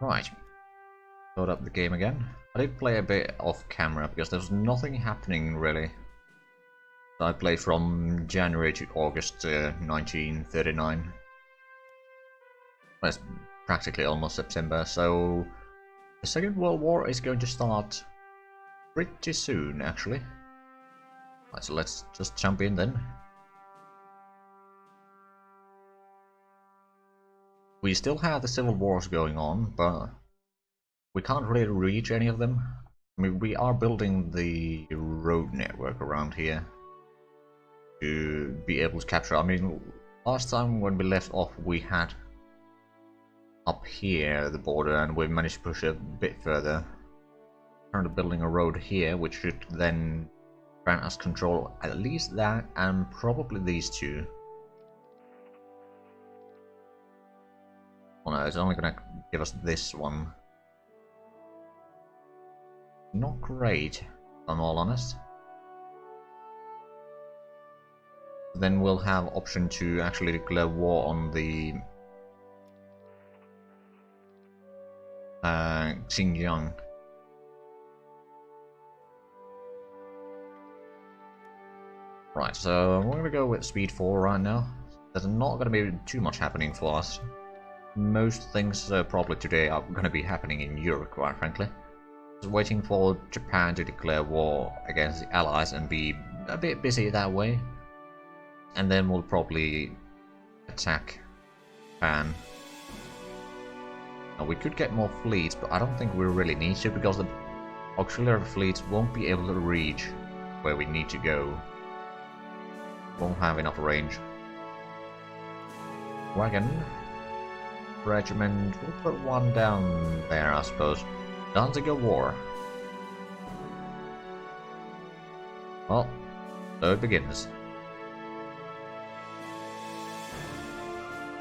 Right, load up the game again. I did play a bit off camera because there was nothing happening really. I played from January to August 1939. That's practically almost September, so the Second World War is going to start pretty soon, actually. Right, so let's just jump in then. We still have the civil wars going on, but we can't really reach any of them. I mean, we are building the road network around here to be able to capture. I mean, last time when we left off, we had up here the border, and we managed to push it a bit further. Currently building a road here, which should then grant us control at least that, and probably these two. Oh no, it's only gonna give us this one. Not great, if I'm all honest. Then we'll have option to actually declare war on the Xinjiang. Right, so we're gonna go with speed 4 right now. There's not gonna be too much happening for us. Most things probably today are gonna be happening in Europe, quite frankly. Just waiting for Japan to declare war against the Allies and be a bit busy that way. And then we'll probably attack Japan. Now, we could get more fleets, but I don't think we really need to, because the auxiliary fleets won't be able to reach where we need to go. Won't have enough range. Wagon. Regiment. We'll put one down there, I suppose. Danziger War. Well, so it begins.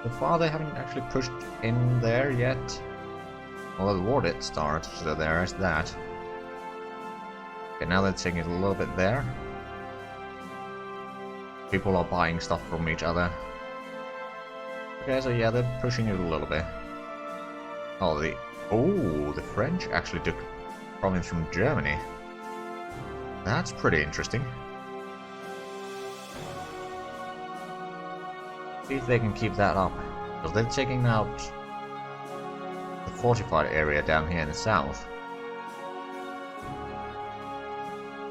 So far they haven't actually pushed in there yet. Although the war did start, so there is that. Okay, now they're taking it a little bit there. People are buying stuff from each other. Okay, so yeah, they're pushing it a little bit. Oh, the French actually took province from Germany. That's pretty interesting. See if they can keep that up, because they're taking out the fortified area down here in the south.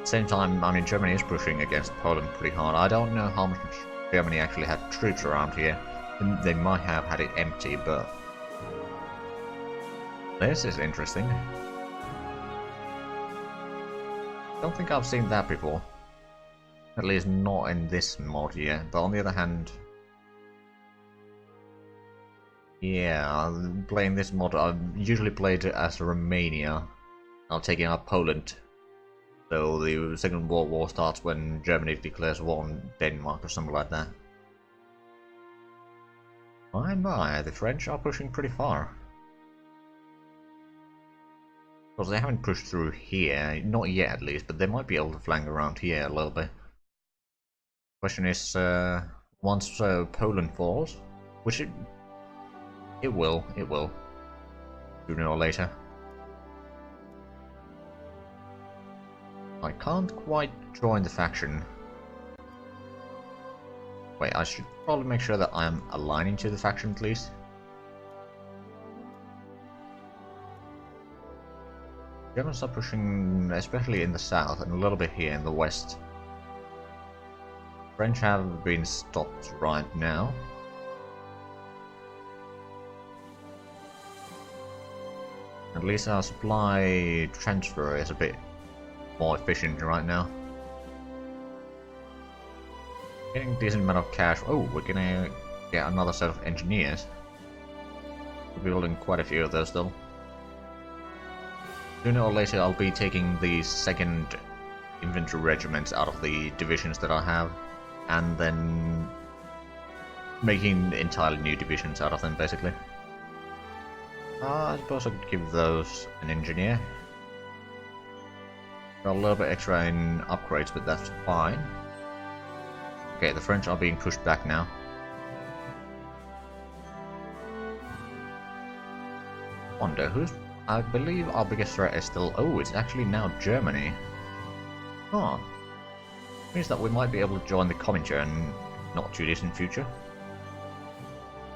Same time, I mean, Germany is pushing against Poland pretty hard. I don't know how much Germany actually had troops around here. They might have had it empty, but this is interesting. Don't think I've seen that before. At least not in this mod yet, but on the other hand, yeah, playing this mod, I've usually played it as Romania. Now taking out Poland. So the Second World War starts when Germany declares war on Denmark or something like that. My, the French are pushing pretty far. Because they haven't pushed through here, not yet at least, but they might be able to flank around here a little bit. Question is, once Poland falls, which it will, sooner or later. I can't quite join the faction. Wait, I should probably make sure that I'm aligning to the faction at least. Germans are pushing, especially in the south, and a little bit here in the west. French have been stopped right now. At least our supply transfer is a bit more efficient right now. Getting a decent amount of cash. Oh, we're gonna get another set of engineers. We're building quite a few of those though. Sooner or later I'll be taking the 2nd infantry regiments out of the divisions that I have, and then making entirely new divisions out of them, basically. I suppose I could give those an engineer. Got a little bit extra in upgrades, but that's fine. Okay, the French are being pushed back now. Wonder who's... I believe our biggest threat is still... Oh, it's actually now Germany. Huh. Means that we might be able to join the Comintern in not too distant future.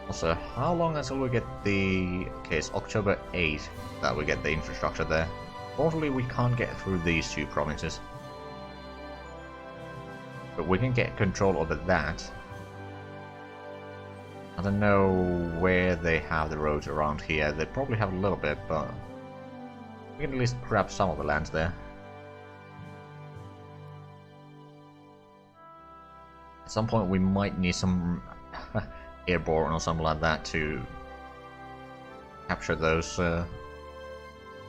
Also, how long until we get the... Okay, it's October 8th that we get the infrastructure there. Fortunately, we can't get through these two provinces. But we can get control over that. I don't know where they have the roads around here. They probably have a little bit, but... we can at least grab some of the lands there. At some point we might need some airborne or something like that to capture those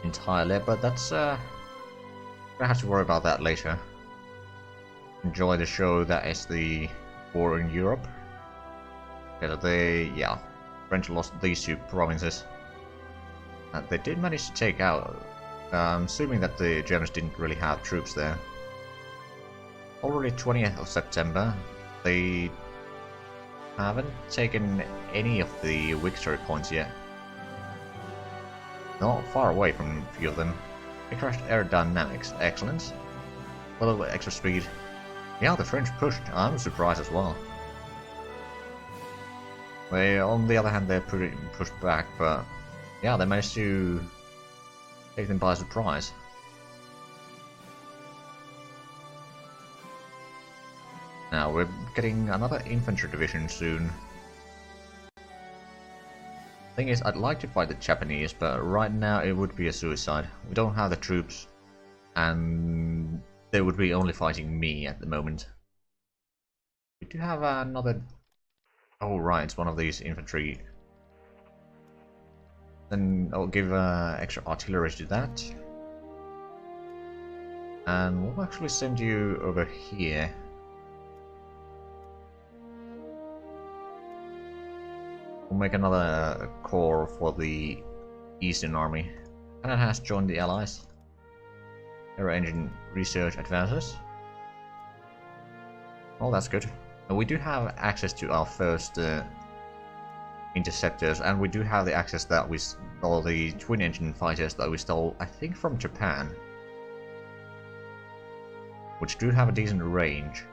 entirely, but that's we'll have to worry about that later. Enjoy the show that is the war in Europe. Yeah, French lost these two provinces. They did manage to take out, assuming that the Germans didn't really have troops there. Already 20th of September, they haven't taken any of the victory points yet. Not far away from a few of them. They crashed aerodynamics, excellent. A little bit extra speed. Yeah, the French pushed. I'm surprised as well. They, on the other hand, they're pretty pushed back, but yeah, they managed to take them by surprise. Now we're getting another infantry division soon. Thing is, I'd like to fight the Japanese, but right now it would be a suicide. We don't have the troops, and they would be only fighting me at the moment. We do have another... Oh right, it's one of these infantry. Then I'll give extra artillery to that. And we'll actually send you over here. We'll make another corps for the Eastern Army. Canada has joined the Allies. Aero engine research advances. Well, that's good. And we do have access to our first interceptors, and we do have the access that we stole, the twin engine fighters that we stole, I think, from Japan, which do have a decent range.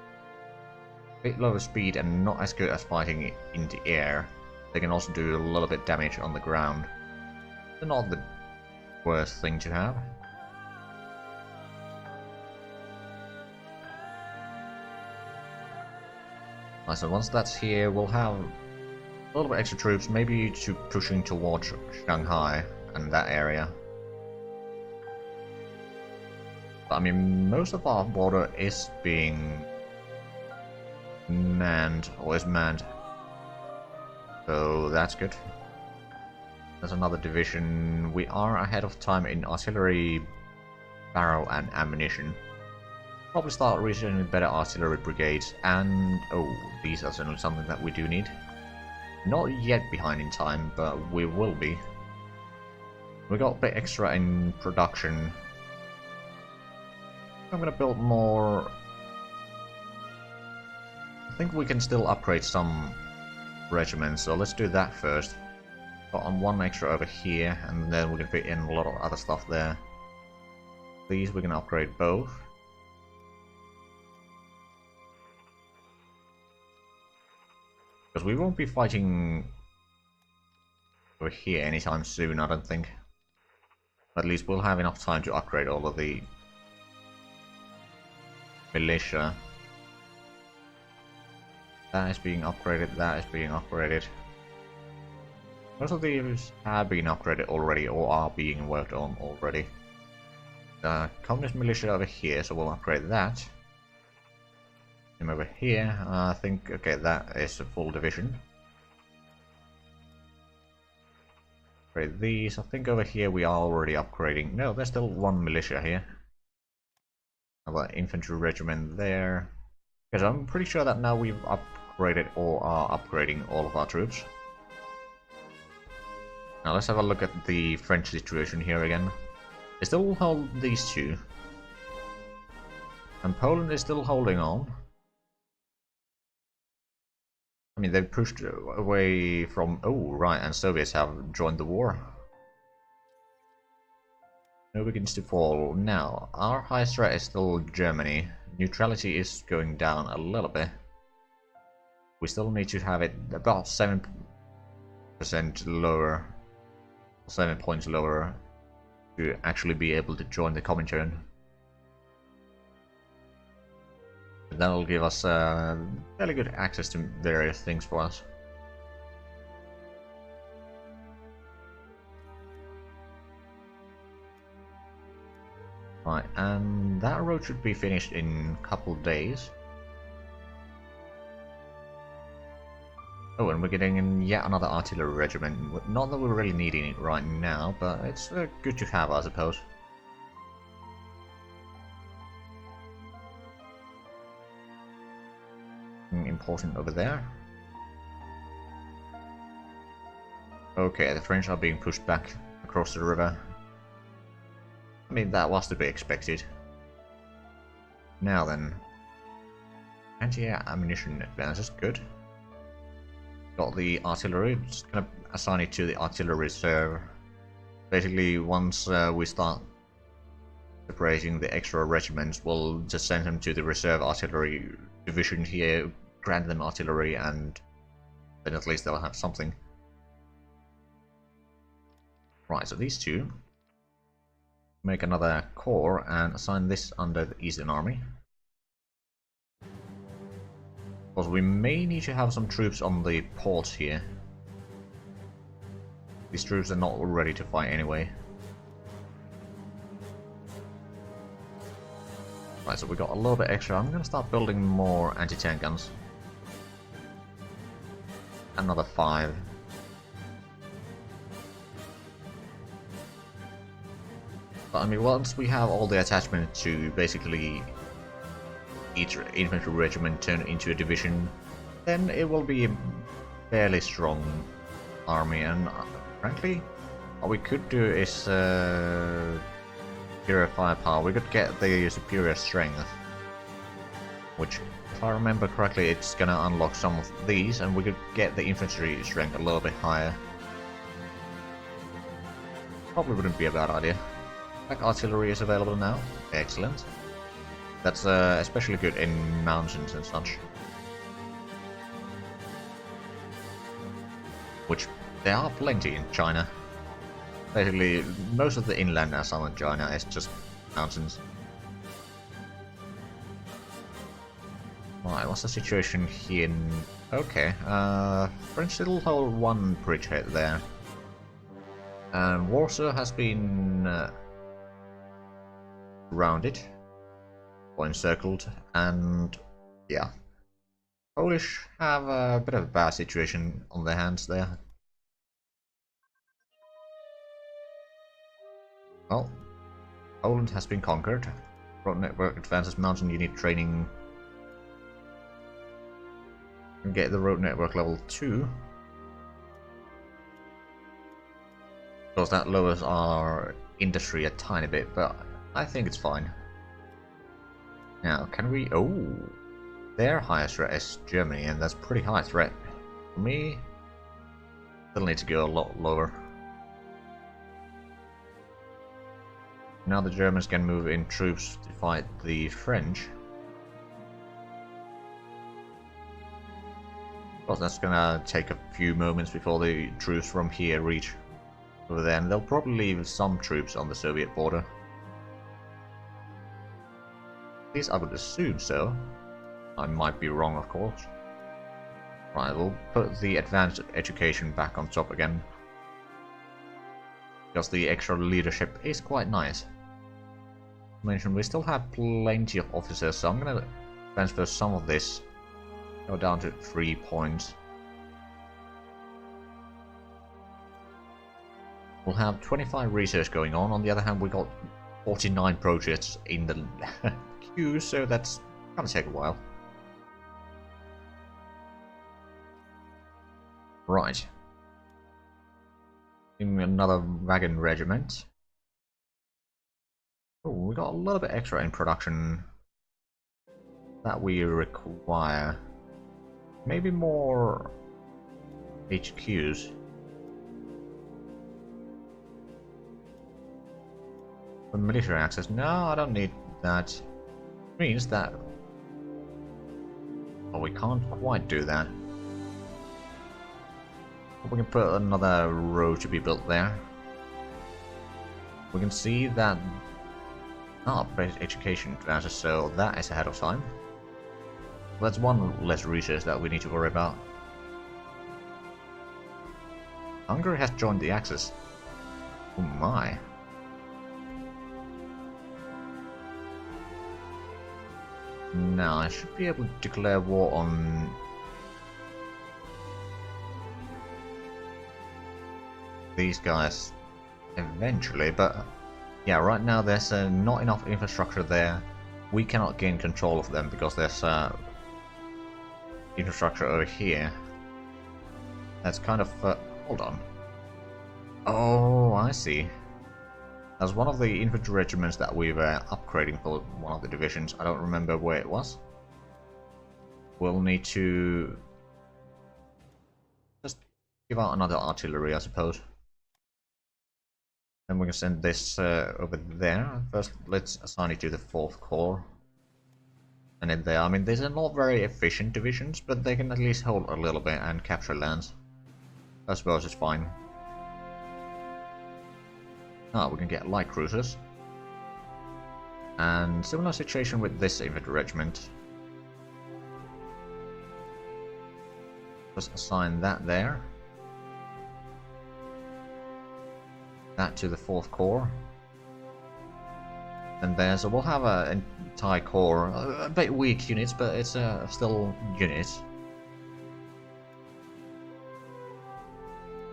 A bit lower speed and not as good as fighting in the air. They can also do a little bit damage on the ground. They're not the worst thing to have. So once that's here, we'll have a little bit extra troops, maybe to pushing towards Shanghai and that area. But, I mean, most of our border is being manned, or is manned. So that's good. There's another division. We are ahead of time in artillery, barrel and ammunition. Probably start researching better artillery brigades, and oh, these are certainly something that we do need. Not yet behind in time, but we will be. We got a bit extra in production. I'm gonna build more. I think we can still upgrade some regiments, so let's do that first. Got on one extra over here, and then we can fit in a lot of other stuff there. These we can upgrade both. Because we won't be fighting over here anytime soon, I don't think. At least we'll have enough time to upgrade all of the militia. That is being upgraded, that is being upgraded. Most of these have been upgraded already or are being worked on already. Communist militia over here, so we'll upgrade that. Him over here, I think, okay, that is a full division. Upgrade these, I think over here we are already upgrading. No, there's still one militia here. Another infantry regiment there. Because I'm pretty sure that now we've upgraded or are upgrading all of our troops. Now let's have a look at the French situation here again. They still hold these two. And Poland is still holding on. I mean, they've pushed away from... Oh, right, and Soviets have joined the war. Snow begins to fall. Now, our highest threat is still Germany. Neutrality is going down a little bit. We still need to have it about 7% lower, 7 points lower, to actually be able to join the Comintern. That'll give us fairly good access to various things for us. Right, and that road should be finished in a couple days. Oh, and we're getting in yet another artillery regiment. Not that we're really needing it right now, but it's good to have, I suppose. Important over there. Okay, the French are being pushed back across the river. I mean, that was to be expected. Now then. Anti-air ammunition advances, good. Got the artillery, just gonna assign it to the artillery reserve. Basically, once we start separating the extra regiments, we'll just send them to the reserve artillery division here, grant them artillery, and then at least they'll have something. Right, so these two. Make another corps and assign this under the Eastern Army. Because we may need to have some troops on the ports here. These troops are not ready to fight anyway. Right, so we got a little bit extra. I'm going to start building more anti-tank guns. Another 5. But I mean, once we have all the attachments to basically each infantry regiment turn into a division, then it will be a fairly strong army. And frankly, what we could do is superior firepower. We could get the superior strength, which, if I remember correctly, it's gonna unlock some of these, and we could get the infantry strength a little bit higher. Probably wouldn't be a bad idea. Like artillery is available now. Excellent. That's especially good in mountains and such. Which there are plenty in China. Basically, most of the inland and southern China is just mountains. Right, what's the situation here in... Okay, French still hold one bridgehead there. And Warsaw has been... rounded or encircled, and yeah, Polish have a bit of a bad situation on their hands there. Well, Poland has been conquered. Road network advances mountain unit training. And get the road network level 2. Because that lowers our industry a tiny bit, but I think it's fine. Now, can we... Oh! Their highest threat is Germany, and that's pretty high threat. For me, still need to go a lot lower. Now the Germans can move in troops to fight the French. Well, that's gonna take a few moments before the troops from here reach over there, and they'll probably leave some troops on the Soviet border. At least I would assume so. I might be wrong, of course. Right, we'll put the advanced education back on top again. Because the extra leadership is quite nice. Mention we still have plenty of officers, so I'm gonna transfer some of this. Go down to 3 points. We'll have 25 research going on. On the other hand, we got 49 projects in the queue, so that's gonna take a while. Right. In another wagon regiment. Oh, we got a little bit extra in production that we require. Maybe more HQs. For military access, no, I don't need that. Means that... Oh, we can't quite do that. We can put another road to be built there. We can see that... Ah, basic education advances, so that is ahead of time. That's one less research that we need to worry about. Hungary has joined the Axis. Oh my. Now, I should be able to declare war on... these guys eventually, but yeah, right now there's not enough infrastructure there. We cannot gain control of them because there's infrastructure over here. That's kind of... hold on. Oh, I see. That's one of the infantry regiments that we were upgrading for one of the divisions. I don't remember where it was. We'll need to... just give out another artillery, I suppose. Then we can send this over there. First, let's assign it to the 4th Corps. And in there, I mean, these are not very efficient divisions, but they can at least hold a little bit and capture lands. I suppose it's fine. Ah, we can get light cruisers. And similar situation with this infantry regiment. Just assign that there. That to the 4th Corps. And there, so we'll have an entire corps, a bit weak units, but it's still units.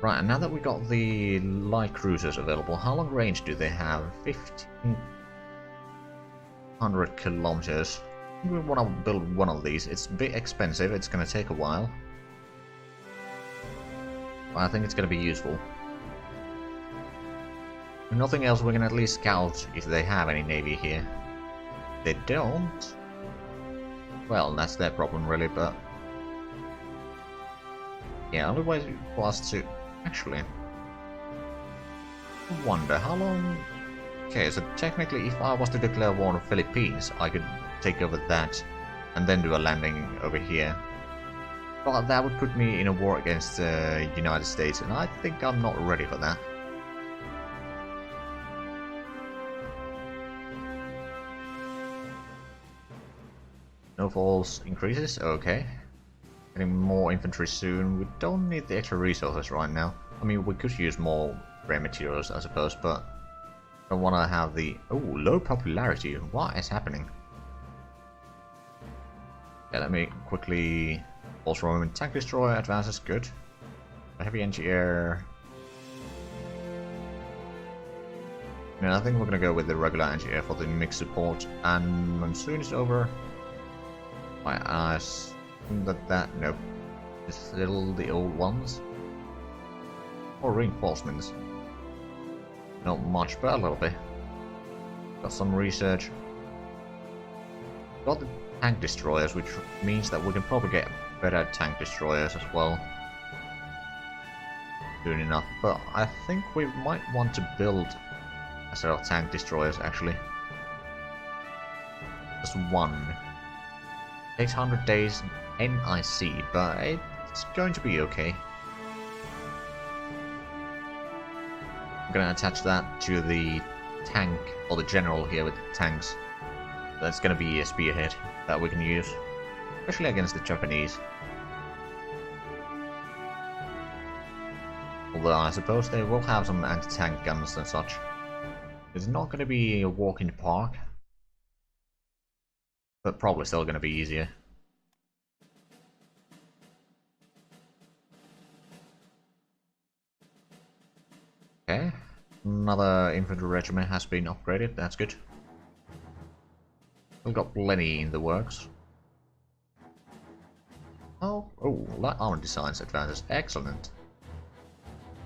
Right, and now that we got the light cruisers available, how long range do they have? 1,500 kilometers. We want to build one of these. It's a bit expensive, it's going to take a while. But I think it's going to be useful. If nothing else, we can at least scout if they have any navy here. They don't. Well, that's their problem really, but... yeah, only way for us to... actually... I wonder, how long... okay, so technically if I was to declare war on the Philippines, I could take over that and then do a landing over here. But that would put me in a war against the United States, and I think I'm not ready for that. No falls increases, okay. Getting more infantry soon. We don't need the extra resources right now. I mean, we could use more rare materials, I suppose, but I don't want to have the... oh, low popularity. What is happening? Yeah, let me quickly... also Roman tank destroyer advances, good. A heavy anti-air... no, I think we're gonna go with the regular anti-air for the mixed support, and monsoon is over. My eyes... nope. Just still the old ones. Or reinforcements. Not much, but a little bit. Got some research. Got the tank destroyers, which means that we can probably get better tank destroyers as well. Soon enough. But I think we might want to build a set of tank destroyers, actually. Just one. Takes 100 days NIC, but it's going to be okay. I'm gonna attach that to the tank, or the general here with the tanks. That's gonna be a spearhead that we can use, especially against the Japanese. Although I suppose they will have some anti-tank guns and such. It's not gonna be a walk in the park, but probably still gonna be easier. Okay, another infantry regiment has been upgraded, that's good. We've got plenty in the works. Oh, light armor designs advances, excellent.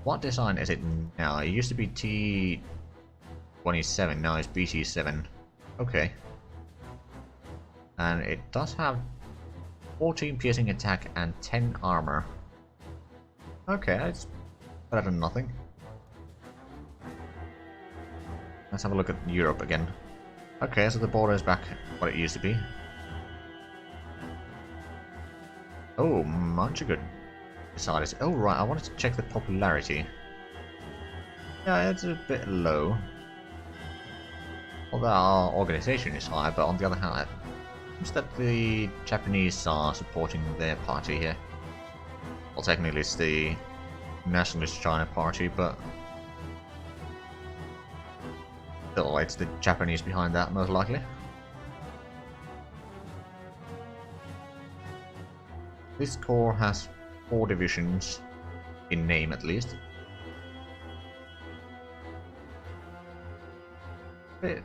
What design is it now? It used to be T27, now it's BT7. Okay. And it does have 14 piercing attack and 10 armor. Okay, that's better than nothing. let's have a look at Europe again. Okay, so the border is back what it used to be. Oh, much good. Decided. Oh right, I wanted to check the popularity. Yeah, it's a bit low. Although our organization is high, but on the other hand, it seems that the Japanese are supporting their party here. Well, technically it's the Nationalist China Party, but still, it's the Japanese behind that, most likely. This corps has 4 divisions, in name at least. Bit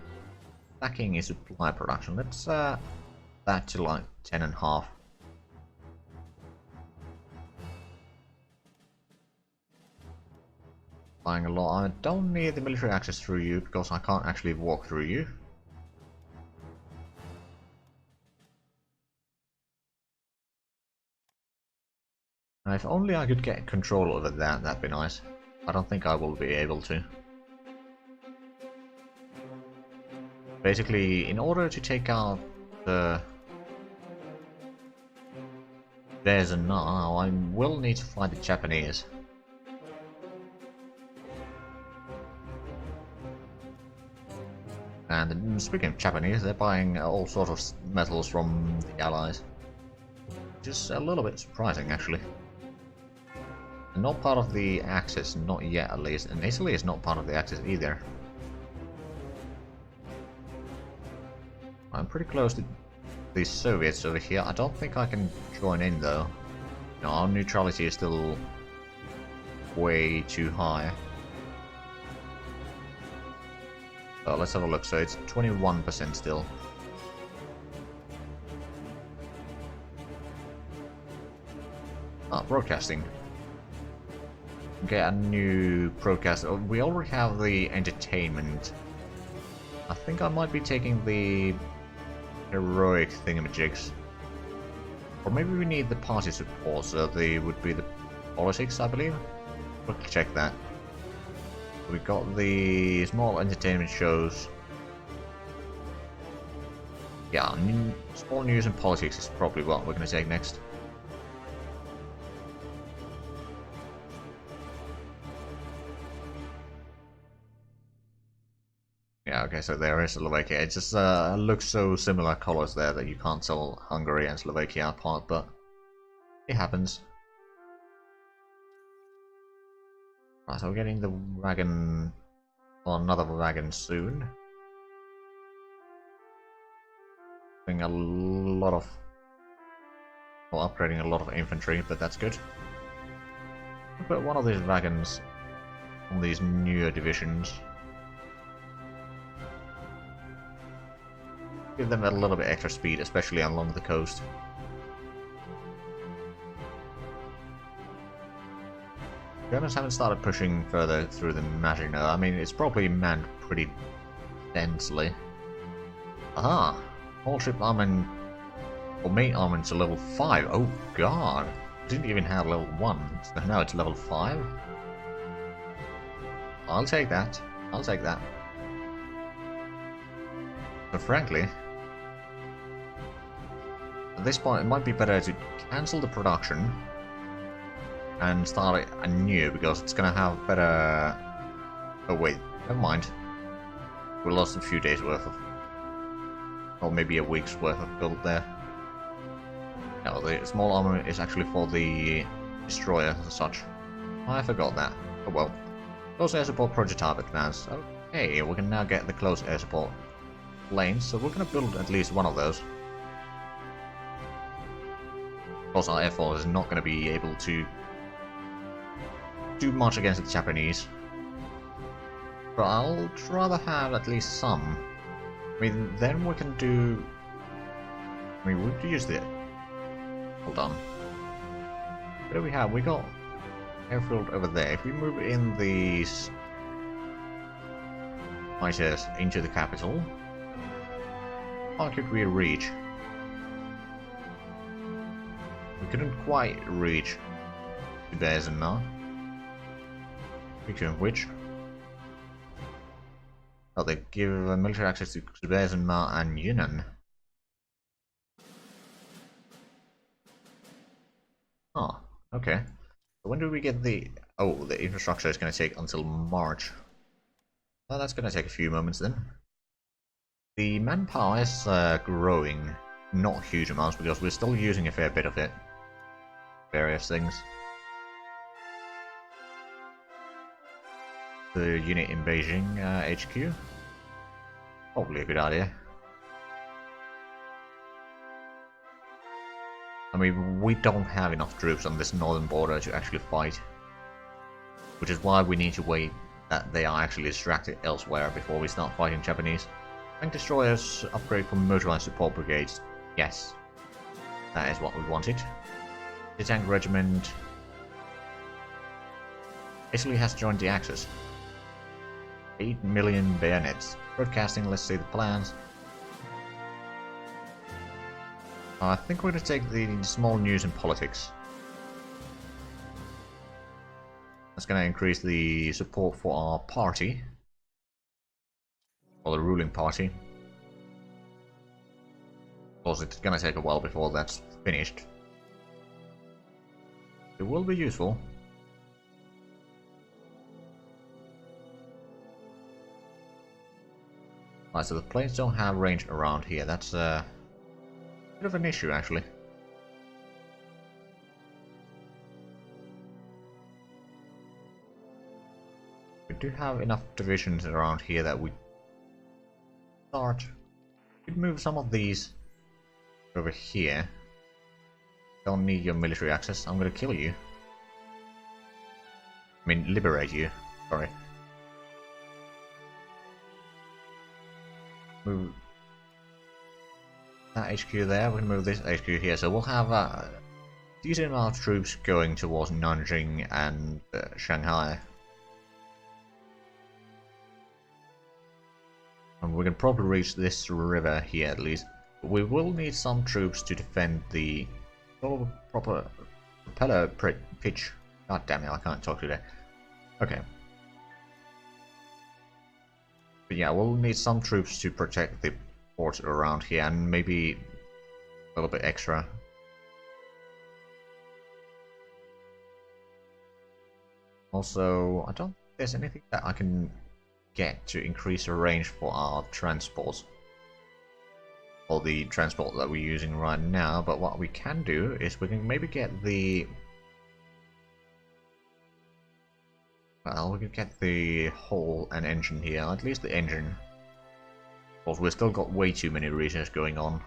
lacking in supply production. Let's that to like 10.5. Buying a lot. I don't need the military access through you because I can't actually walk through you. Now, if only I could get control over that, that'd be nice. I don't think I will be able to. Basically, in order to take out the There's a now, I will need to fight the Japanese. And speaking of Japanese, they're buying all sorts of metals from the Allies. Which is a little bit surprising, actually. And not part of the Axis, not yet at least. And Italy is not part of the Axis either. I'm pretty close to the Soviets over here. I don't think I can join in though. No, our neutrality is still way too high. So let's have a look. So it's 21% still. Broadcasting. Get a new broadcast. Oh, we already have the entertainment. I think I might be taking the heroic thingamajigs. Or maybe we need the party support, so they would be the politics, I believe. We'll check that. We got the small entertainment shows. Yeah, small news and politics is probably what we're going to take next. Yeah, okay, so there is Slovakia. It just looks so similar colors there that you can't tell Hungary and Slovakia apart, but it happens. Right, so we're getting the wagon, or another wagon soon. Doing a lot of, well, upgrading a lot of infantry, but that's good. We'll put one of these wagons on these newer divisions. Give them a little bit extra speed, especially along the coast. Germans haven't started pushing further through the Maginot. I mean, it's probably manned pretty densely. Aha! All ship armament, or main armament to level 5. Oh god! Didn't even have level 1. So now it's level 5. I'll take that. I'll take that. But frankly, at this point it might be better to cancel the production and start it anew, because it's gonna have better... Oh wait, never mind. We lost a few days worth of... or maybe a week's worth of build there. No, the small armament is actually for the destroyer as such. I forgot that. Oh well. Close air support prototype advanced. Okay, we can now get the close air support lanes, so we're gonna build at least one of those. Of course, our Air Force is not gonna be able to do much against the Japanese, but I'll rather have at least some. I mean, then we can do... I mean, we could use the... Hold on. What do we have? We got airfield over there. If we move in these fighters into the capital, how could we reach? We couldn't quite reach to Bezenna. Speaking of which, Oh, they give military access to Kuzbezma and Yunnan. Oh, okay. So when do we get the... Oh, the infrastructure is going to take until March. Well, that's going to take a few moments then. The manpower is growing, not huge amounts, because we're still using a fair bit of it. Various things. The unit in Beijing HQ? Probably a good idea. I mean, we don't have enough troops on this northern border to actually fight. Which is why we need to wait that they are actually distracted elsewhere before we start fighting Japanese. Tank destroyers upgrade from motorized support brigades. Yes. That is what we wanted. The tank regiment basically has joined the Axis. 8 million bayonets. Broadcasting, let's see the plans. I think we're going to take the small news and politics. That's going to increase the support for our party. Or the ruling party. Of course, it's going to take a while before that's finished. It will be useful. Right, so the planes don't have range around here. That's a bit of an issue, actually. We do have enough divisions around here that we start. We could move some of these over here. Don't need your military access. I'm gonna kill you. I mean, liberate you. Sorry. Move that HQ there. We can move this HQ here. So we'll have a decent amount of troops going towards Nanjing and Shanghai. And we can probably reach this river here at least. But we will need some troops to defend the proper propeller pitch. God damn it, I can't talk today. Okay. But yeah, we'll need some troops to protect the ports around here, and maybe a little bit extra. Also, I don't think there's anything that I can get to increase the range for our transports. Or the transport that we're using right now, but what we can do is we can maybe get the... Well, we can get the hull and engine here, at least the engine. Of course, we've still got way too many research going on.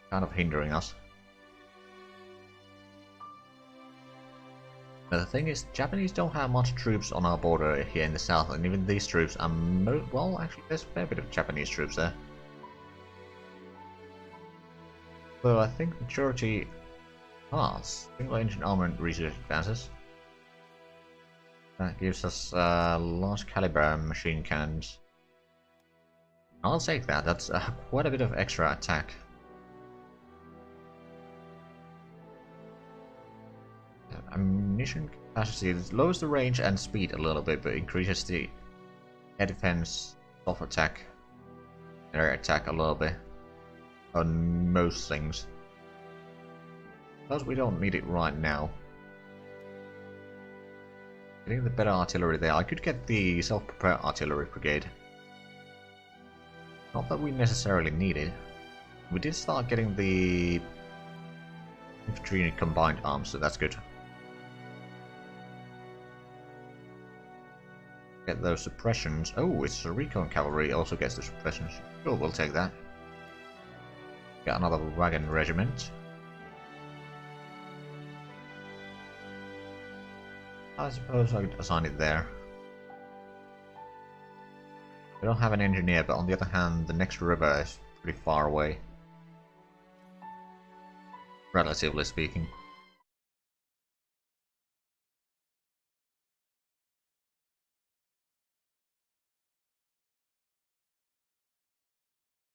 Kind of hindering us. But the thing is, Japanese don't have much troops on our border here in the south, and even these troops are well, actually, there's a fair bit of Japanese troops there. So I think majority... single engine armament research advances. That gives us large caliber machine cannons. I'll take that, that's quite a bit of extra attack. Ammunition capacity, it lowers the range and speed a little bit, but increases the air defense, soft attack, air attack a little bit on most things. Because we don't need it right now. Getting the better artillery there, I could get the self-prepared artillery brigade. Not that we necessarily need it. We did start getting the infantry combined arms, so that's good. Get those suppressions. Oh, it's the recon cavalry also gets the suppressions. Sure, we'll take that. Got another wagon regiment. I suppose I could assign it there. We don't have an engineer, but on the other hand, the next river is pretty far away. Relatively speaking.